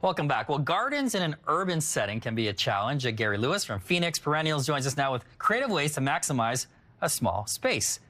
Welcome back. Well, gardens in an urban setting can be a challenge. Gary Lewis from Phoenix Perennials joins us now with creative ways to maximize a small space.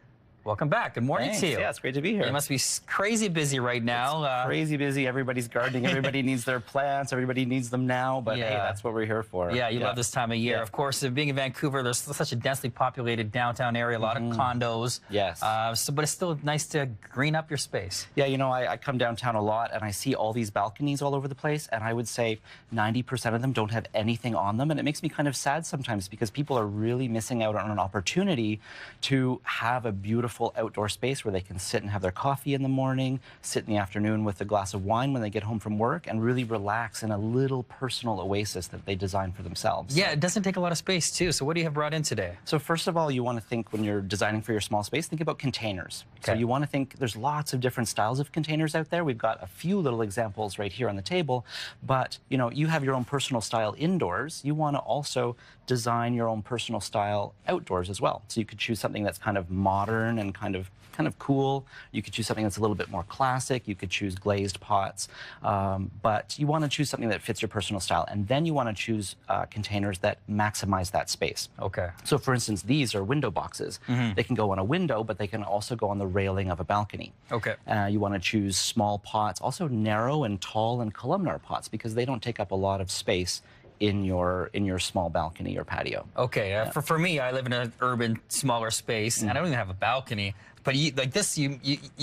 Welcome back. Good morning to you. Yeah, it's great to be here. You must be crazy busy right now. It's crazy busy. Everybody's gardening. Everybody needs their plants. Everybody needs them now. But hey, that's what we're here for. Yeah, you love this time of year. Yeah. Of course, being in Vancouver, there's such a densely populated downtown area, a lot of condos. Yes. But it's still nice to green up your space. Yeah, you know, I come downtown a lot and I see all these balconies all over the place. And I would say 90% of them don't have anything on them. And it makes me kind of sad sometimes because people are really missing out on an opportunity to have a beautiful outdoor space where they can sit and have their coffee in the morning, sit in the afternoon with a glass of wine when they get home from work, and really relax in a little personal oasis that they design for themselves. Yeah, it doesn't take a lot of space too. So what do you have brought in today? So first of all, you want to think when you're designing for your small space, think about containers. Okay. So you want to think there's lots of different styles of containers out there. We've got a few little examples right here on the table, but you know, you have your own personal style indoors. You want to also design your own personal style outdoors as well. So you could choose something that's kind of modern and kind of cool. You could choose something that's a little bit more classic. You could choose glazed pots, but you want to choose something that fits your personal style. And then you want to choose containers that maximize that space. Okay. So for instance, these are window boxes. They can go on a window, but they can also go on the railing of a balcony. Okay. You want to choose small pots, also narrow and tall and columnar pots, because they don't take up a lot of space in your small balcony or patio. Okay, for me, I live in an urban, smaller space, and I don't even have a balcony. But like this, you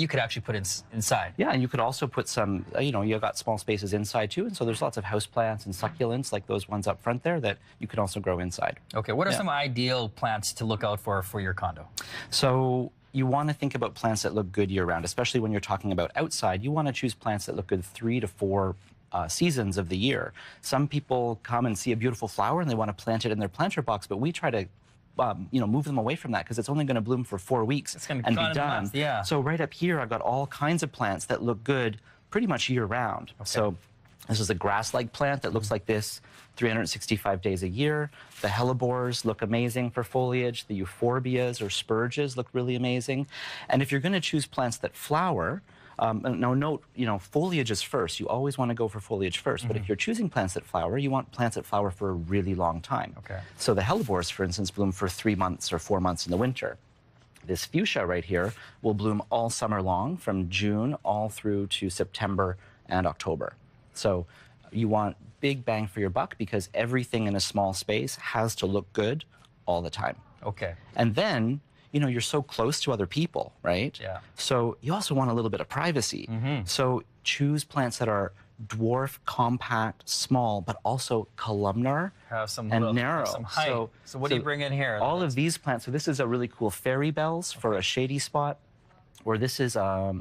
could actually put inside. Yeah, and you could also put some, you know, you've got small spaces inside too, and so there's lots of houseplants and succulents like those ones up front there that you can also grow inside. Okay, what are some ideal plants to look out for your condo? So you want to think about plants that look good year-round, especially when you're talking about outside. You want to choose plants that look good 3 to 4 seasons of the year. Some people come and see a beautiful flower and they want to plant it in their planter box, but we try to you know, move them away from that because it's only going to bloom for 4 weeks and be done. Yeah. So right up here, I've got all kinds of plants that look good pretty much year-round. Okay. So this is a grass-like plant that looks like this 365 days a year. The hellebores look amazing for foliage. The euphorbias or spurges look really amazing. And if you're going to choose plants that flower, now note, you know, foliage is first. You always want to go for foliage first. But if you're choosing plants that flower, you want plants that flower for a really long time. Okay. So the hellebores, for instance, bloom for 3 months or 4 months in the winter. This fuchsia right here will bloom all summer long, from June all through to September and October. So you want big bang for your buck because everything in a small space has to look good all the time. Okay. And then, you know, you're so close to other people, right? Yeah. So you also want a little bit of privacy. So choose plants that are dwarf, compact, small, but also columnar and narrow. Some height. So what do you bring in here? All of these plants. So this is a really cool fairy bells for a shady spot. Or this is a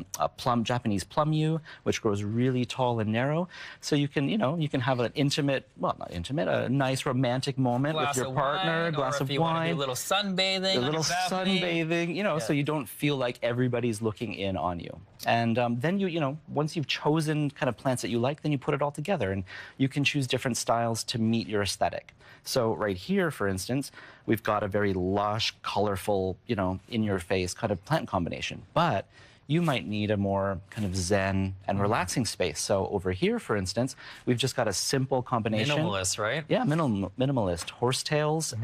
Japanese plum yew, which grows really tall and narrow. So you can, you know, you can have an intimate, well, not intimate, a nice romantic moment with your partner, glass of wine. Want to do a little sunbathing. A little sunbathing, you know, so you don't feel like everybody's looking in on you. And then you know, once you've chosen kind of plants that you like, then you put it all together, and you can choose different styles to meet your aesthetic. So right here, for instance, we've got a very lush, colorful, you know, in-your-face kind of plant combination. But you might need a more kind of zen and relaxing space. So over here, for instance, we've just got a simple combination. Minimalist, right? Yeah, minimalist. Horsetails,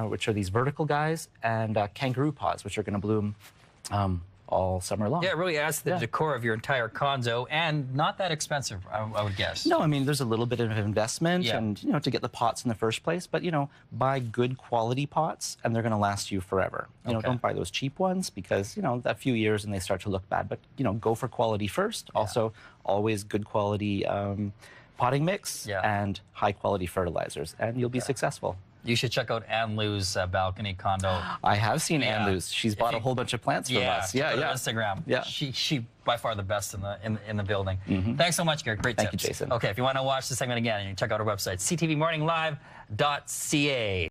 which are these vertical guys, and kangaroo pods, which are going to bloom all summer long. Yeah, it really adds to the decor of your entire condo, and not that expensive, I would guess. No, I mean, there's a little bit of investment and, you know, to get the pots in the first place, but, you know, buy good quality pots and they're going to last you forever. You know, don't buy those cheap ones because, you know, a few years and they start to look bad, but, you know, go for quality first. Also, always good quality potting mix and high quality fertilizers, and you'll be successful. You should check out Ann Lou's balcony condo. I have seen Ann Lou's. She's bought a whole bunch of plants from us. Yeah, on Instagram. Yeah, she by far the best in the building. Thanks so much, Gary. Great tips. Thank you, Jason. Okay, if you want to watch the segment again, you can check out our website, ctvmorninglive.ca.